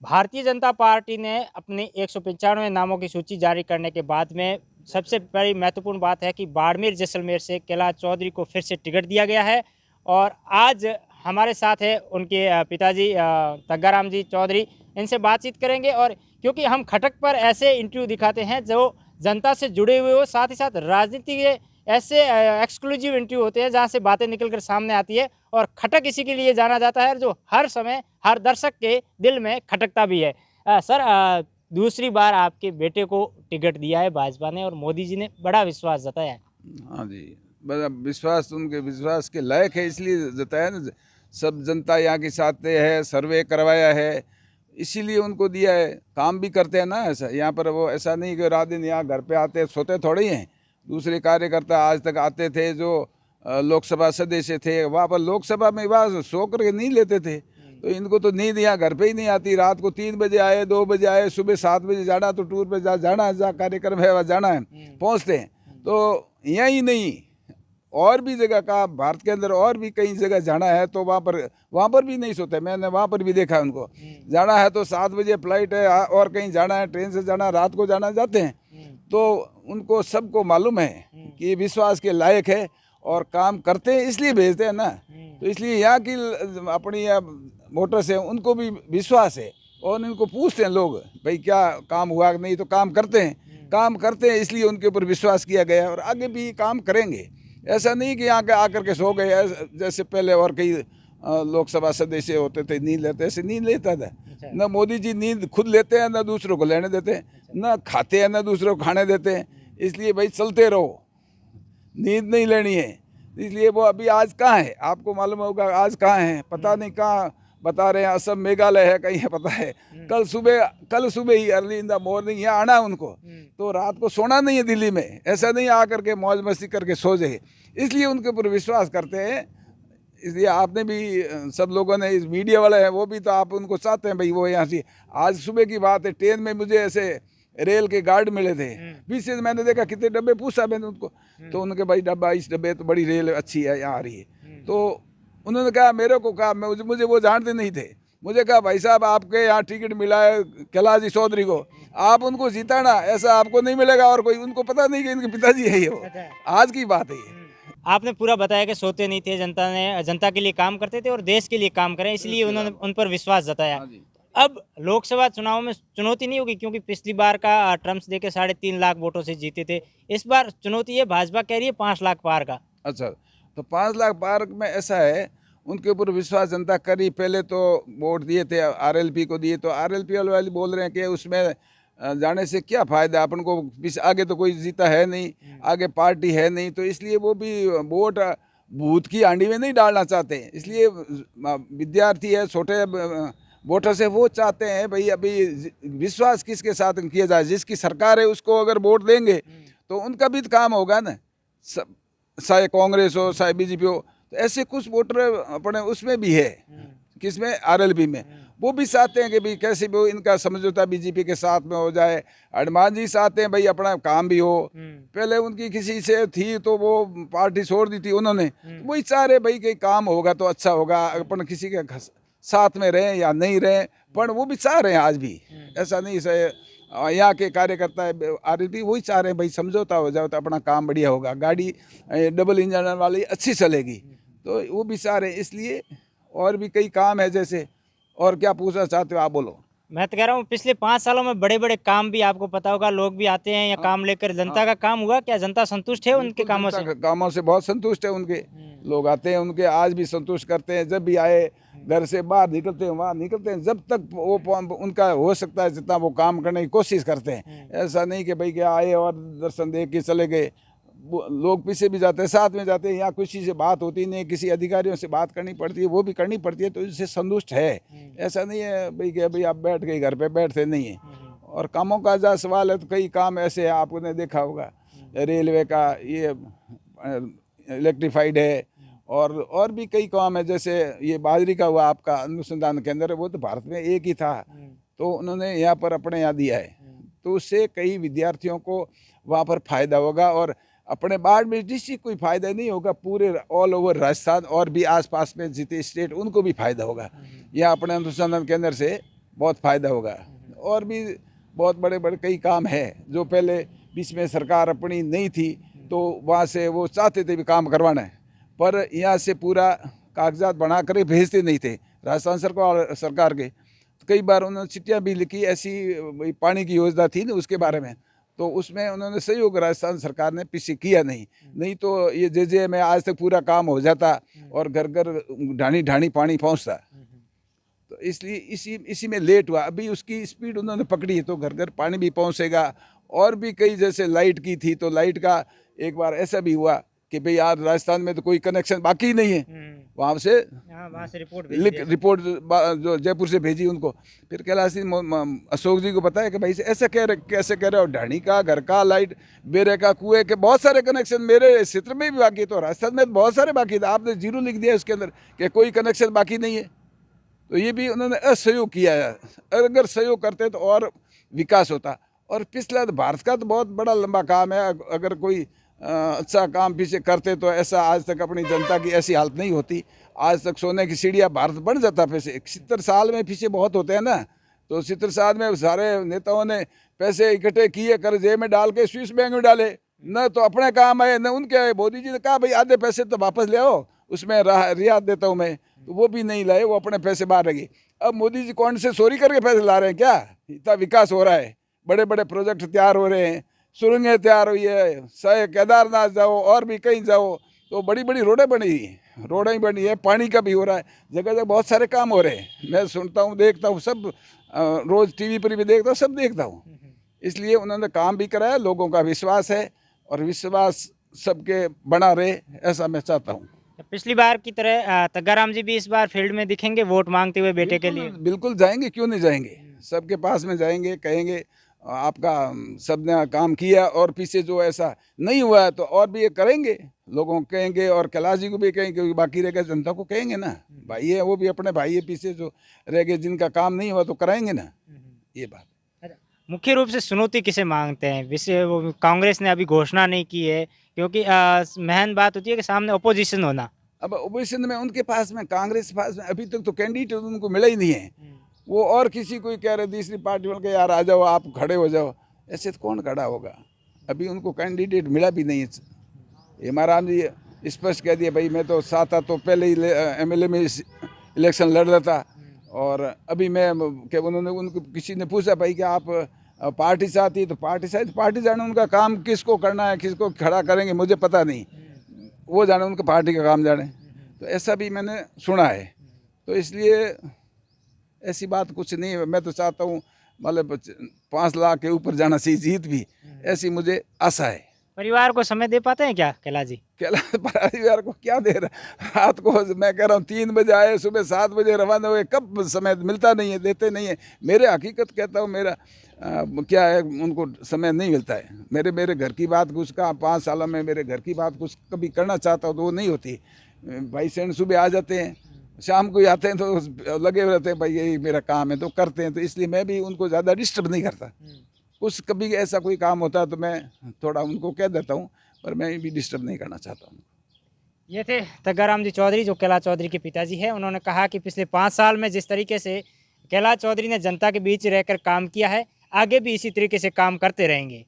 Bharatiya Janata party ने अपनी 195 नामों की सूची जारी करने के बाद में सबसे बड़ी महत्वपूर्ण बात है कि बाड़मेर जैसलमेर से कैलाश चौधरी को फिर से टिकट दिया गया है। और आज हमारे साथ है उनके पिताजी तग्गाराम जी चौधरी। इनसे बातचीत करेंगे और क्योंकि हम खटक पर ऐसे इंटरव्यू दिखाते हैं जो जनता से जुड़े हुए हो, साथ ही साथ राजनीति के ऐसे एक्सक्लूसिव इंटरव्यू होते हैं जहाँ से बातें निकल कर सामने आती है। और खटक इसी के लिए जाना जाता है जो हर समय हर दर्शक के दिल में खटकता भी है। सर, दूसरी बार आपके बेटे को टिकट दिया है भाजपा ने और मोदी जी ने बड़ा विश्वास जताया है। हाँ जी, बड़ा विश्वास उनके विश्वास के लायक है, इसलिए जताया ना। सब जनता यहाँ की साथ है, सर्वे करवाया है, इसीलिए उनको दिया है। काम भी करते हैं ना, ऐसा यहाँ पर वो ऐसा नहीं कि रात दिन यहाँ घर पे आते सोते थोड़े ही हैं। दूसरे कार्यकर्ता आज तक आते थे जो लोकसभा सदस्य थे, वहाँ पर लोकसभा में वहाँ सो करके नहीं लेते थे। तो इनको तो नींद यहाँ घर पे ही नहीं आती। रात को 3 बजे आए, 2 बजे आए, सुबह 7 बजे जाना तो टूर पे जाना है, जहाँ कार्यक्रम है वहाँ जाना है, पहुँचते हैं। तो यहाँ ही नहीं, और भी जगह का भारत के अंदर और भी कई जगह जाना है तो वहाँ पर भी नहीं सोते। मैंने वहाँ पर भी देखा उनको। जाना है तो 7 बजे फ्लाइट है, और कहीं जाना है ट्रेन से जाना, रात को जाना जाते हैं। तो उनको सबको मालूम है कि विश्वास के लायक है और काम करते हैं, इसलिए भेजते हैं ना। तो इसलिए यहाँ की अपनी मोटर से उनको भी विश्वास है। और इनको पूछते हैं लोग, भाई क्या काम हुआ कि नहीं, तो काम करते हैं, इसलिए उनके ऊपर विश्वास किया गया है और आगे भी काम करेंगे। ऐसा नहीं कि यहाँ के आकर के सो गए, जैसे पहले और कई लोकसभा सदस्य होते थे नींद लेते, ऐसे नींद लेता था। न मोदी जी नींद खुद लेते हैं, न दूसरों को लेने देते हैं, न खाते हैं, न दूसरों को खाने देते हैं। इसलिए भाई चलते रहो, नींद नहीं लेनी है। इसलिए वो अभी आज कहाँ है आपको मालूम होगा, आज कहाँ है पता नहीं, कहाँ बता रहे हैं असम मेघालय है कहीं है पता है। कल सुबह ही अर्ली इन द मॉर्निंग यहाँ आना है उनको। तो रात को सोना नहीं है दिल्ली में, ऐसा नहीं आकर के मौज मस्ती करके सो जाए। इसलिए उनके ऊपर विश्वास करते हैं। इसलिए आपने भी सब लोगों ने, इस मीडिया वाले हैं वो भी, तो आप उनको चाहते हैं भाई वो यहाँ से। आज सुबह की बात है, ट्रेन में मुझे ऐसे रेल के गार्ड मिले थे, बीच से मैंने देखा कितने डब्बे, पूछा मैंने उनको। तो उनके भाई डब्बा, इस डब्बे तो बड़ी रेल अच्छी है यहाँ आ रही है। तो उन्होंने कहा, मेरे को कहा, मुझे वो जानते नहीं थे। मुझे कहा भाई साहब आपके यहाँ टिकट मिला है कैलाश जी चौधरी को, आप उनको जिताना, ऐसा आपको नहीं मिलेगा और कोई। उनको पता नहीं कि इनके पिताजी है ये, वो आज की बात है ये। आपने पूरा बताया कि सोते नहीं थे, जनता के लिए काम करते थे और देश के लिए काम करें, इसलिए उन्होंने उन पर विश्वास जताया। अब लोकसभा चुनाव में चुनौती नहीं होगी क्योंकि पिछली बार का ट्रम्प्स देके 3.5 लाख वोटों से जीते थे। इस बार चुनौती है, भाजपा कह रही है 5 लाख पार का। अच्छा, तो 5 लाख पार में ऐसा है, उनके ऊपर विश्वास जनता करी। पहले तो वोट दिए थे आरएलपी को दिए, तो आरएलपी वाले बोल रहे हैं कि उसमें जाने से क्या फ़ायदा, अपन को आगे तो कोई जीता है नहीं, आगे पार्टी है नहीं। तो इसलिए वो भी वोट भूत की हांडी में नहीं डालना चाहते। इसलिए विद्यार्थी है, छोटे वोटर से वो चाहते हैं भाई अभी विश्वास किसके साथ किया जाए, जिसकी सरकार है उसको अगर वोट देंगे तो उनका भी तो काम होगा ना। चाहे कांग्रेस हो चाहे बीजेपी हो, तो ऐसे कुछ वोटर अपने उसमें भी है, किसमें, आरएलपी में। वो भी चाहते हैं कि भाई कैसे भी इनका समझौता बीजेपी के साथ में हो जाए। हनुमान जी चाहते हैं भाई अपना काम भी हो। पहले उनकी किसी से थी तो वो पार्टी छोड़ दी थी उन्होंने, वही चाह रहे भाई कि काम होगा तो अच्छा होगा, अपन किसी के साथ में रहें या नहीं रहें, पर वो भी चाह रहे हैं आज भी। ऐसा नहीं से यहाँ के कार्यकर्ता आरएलपी वही चाह रहे हैं भाई समझौता हो जाए तो अपना काम बढ़िया होगा, गाड़ी डबल इंजन वाली अच्छी चलेगी। तो वो भी चाह रहे हैं। इसलिए और भी कई काम है जैसे। और क्या पूछना चाहते हो आप, बोलो। मैं तो कह रहा हूँ पिछले 5 सालों में बड़े बड़े काम भी आपको पता होगा, लोग भी आते हैं या काम लेकर। जनता का काम हुआ क्या? जनता संतुष्ट है उनके कामों से? कामों से बहुत संतुष्ट है उनके। लोग आते हैं उनके, आज भी संतुष्ट करते हैं। जब भी आए, घर से बाहर निकलते हैं, वहाँ निकलते हैं, जब तक वो उनका हो सकता है जितना वो काम करने की कोशिश करते हैं। ऐसा नहीं कि भाई क्या आए और दर्शन दे के चले गए। लोग पीछे भी जाते हैं, साथ में जाते हैं। यहाँ किसी से बात होती नहीं, किसी अधिकारियों से बात करनी पड़ती है, वो भी करनी पड़ती है, तो इससे संतुष्ट है। ऐसा नहीं है भाई कि अभी आप बैठ गए घर पे, बैठते नहीं है। और कामों का जहाँ सवाल है तो कई काम ऐसे हैं, आपने देखा होगा रेलवे का, ये इलेक्ट्रीफाइड है, और भी कई काम है। जैसे ये बाजरी का हुआ आपका अनुसंधान केंद्र, वो तो भारत में एक ही था, तो उन्होंने यहाँ पर अपने यहाँ दिया है। तो उससे कई विद्यार्थियों को वहाँ पर फायदा होगा। और अपने बाड़मेर डिस्ट्रिक्ट कोई फायदा नहीं होगा, पूरे ऑल ओवर राजस्थान और भी आसपास में जितने स्टेट, उनको भी फायदा होगा। यह अपने अनुसंधान केंद्र से बहुत फ़ायदा होगा। और भी बहुत बड़े बड़े कई काम है जो पहले बीच में सरकार अपनी नहीं थी तो वहाँ से वो चाहते थे भी काम करवाना है, पर यहाँ से पूरा कागजात बना कर भेजते नहीं थे राजस्थान सरकार के। तो कई बार उन्होंने चिट्ठियाँ भी लिखी, ऐसी पानी की योजना थी ना उसके बारे में, तो उसमें उन्होंने सहयोग राजस्थान सरकार ने पीछे किया नहीं तो ये जे में आज तक पूरा काम हो जाता और घर घर ढाणी ढाणी पानी पहुँचता। तो इसलिए इसी में लेट हुआ। अभी उसकी स्पीड उन्होंने पकड़ी है तो घर घर पानी भी पहुंचेगा। और भी कई जैसे लाइट की थी तो लाइट का एक बार ऐसा भी हुआ कि भाई यार राजस्थान में तो कोई कनेक्शन बाकी ही नहीं है, वहाँ से रिपोर्ट जो जयपुर से भेजी उनको। फिर कैलाश सिंह अशोक जी को बताया कि भाई ऐसा कैसे कह रहे हो, ढाणी का, घर का, लाइट, बेरे का, कुएं के बहुत सारे कनेक्शन मेरे क्षेत्र में भी बाकी, तो राजस्थान में बहुत सारे बाकी थे, आपने जीरो लिख दिया उसके अंदर कि कोई कनेक्शन बाकी नहीं है। तो ये भी उन्होंने असहयोग किया है। अगर सहयोग करते तो और विकास होता। और पिछला भारत का तो बहुत बड़ा लंबा काम है, अगर कोई अच्छा काम पीछे करते तो ऐसा आज तक अपनी जनता की ऐसी हालत नहीं होती। आज तक सोने की सीढ़ियाँ भारत बन जाता पैसे। 70 साल में पीछे बहुत होते हैं ना, तो 70 साल में सारे नेताओं ने पैसे इकट्ठे किए, कर्जे में डाल के स्विस बैंक में डाले, न तो अपने काम आए न उनके आए। मोदी जी ने कहा भाई आधे पैसे तो वापस ले आओ, उसमें रियायत देता हूँ मैं, तो वो भी नहीं लाए, वो अपने पैसे बाहर रखे। अब मोदी जी कौन से चोरी करके पैसे ला रहे हैं क्या? इतना विकास हो रहा है, बड़े बड़े प्रोजेक्ट तैयार हो रहे हैं, सुरंगें तैयार हुई है, चाहे केदारनाथ जाओ और भी कहीं जाओ तो बड़ी बड़ी रोडें बनी है, पानी का भी हो रहा है, जगह जगह बहुत सारे काम हो रहे हैं। मैं सुनता हूँ, देखता हूँ, सब रोज़ टीवी पर भी देखता हूँ, सब देखता हूँ। इसलिए उन्होंने काम भी कराया, लोगों का विश्वास है और विश्वास सबके बना रहे, ऐसा मैं चाहता हूँ। पिछली बार की तरह तग्गाराम जी भी इस बार फील्ड में दिखेंगे वोट मांगते हुए बेटे के लिए? बिल्कुल जाएंगे, क्यों नहीं जाएंगे। सबके पास में जाएंगे, कहेंगे आपका सबने काम किया और पीछे जो ऐसा नहीं हुआ है तो और भी ये करेंगे, लोगों को कहेंगे और कैलाश जी को भी कहेंगे, क्योंकि बाकी रह गए जनता को कहेंगे ना, भाई है वो भी अपने भाई है, पीछे जो रह गए जिनका काम नहीं हुआ तो कराएंगे ना, ये बात। मुख्य रूप से चुनौती किसे मांगते हैं? विषय वो कांग्रेस ने अभी घोषणा नहीं की है, क्योंकि महन बात होती है कि सामने अपोजिशन होना। अब ओबिसन में उनके पास में, कांग्रेस के पास में अभी तक तो कैंडिडेट उनको मिला ही नहीं है। वो और किसी को ही कह रहे, दूसरी पार्टी वाले यार आ जाओ, आप खड़े हो जाओ, ऐसे तो कौन खड़ा होगा? अभी उनको कैंडिडेट मिला भी नहीं है। हेमाराम जी स्पष्ट कह दिए भाई मैं तो साता तो पहले ही एमएलए में इलेक्शन लड़ रहा था, और अभी मैं क्या, उन्होंने उनको किसी ने पूछा भाई कि आप पार्टी से आती है, तो पार्टी जाने उनका काम किसको करना है, किसको खड़ा करेंगे मुझे पता नहीं, वो जाने, उनका पार्टी का काम जाने। तो ऐसा भी मैंने सुना है, तो इसलिए ऐसी बात कुछ नहीं है। मैं तो चाहता हूँ मतलब 5 लाख के ऊपर जाना चाहिए जीत भी, ऐसी मुझे आशा है। परिवार को समय दे पाते हैं क्या कैलाश जी? परिवार को क्या दे रहा, रात को मैं कह रहा हूँ 3 बजे आए, सुबह 7 बजे रवाना हुए, कब समय मिलता नहीं है, देते नहीं है। मेरे हकीकत कहता हूँ, मेरा क्या है, उनको समय नहीं मिलता है। मेरे घर की बात कुछ का 5 सालों में मेरे घर की बात कुछ कभी करना चाहता हूँ तो वो नहीं होती। भाई सेन सुबह आ जाते हैं, शाम को ही आते हैं, तो लगे रहते हैं भाई यही मेरा काम है तो करते हैं, तो इसलिए मैं भी उनको ज़्यादा डिस्टर्ब नहीं करता। कुछ कभी ऐसा कोई काम होता है तो मैं थोड़ा उनको कह देता हूँ, पर मैं भी डिस्टर्ब नहीं करना चाहता हूँ। ये थे तग्गाराम जी चौधरी, जो कैलाश चौधरी के पिताजी हैं। उन्होंने कहा कि पिछले 5 साल में जिस तरीके से कैलाश चौधरी ने जनता के बीच रहकर काम किया है, आगे भी इसी तरीके से काम करते रहेंगे।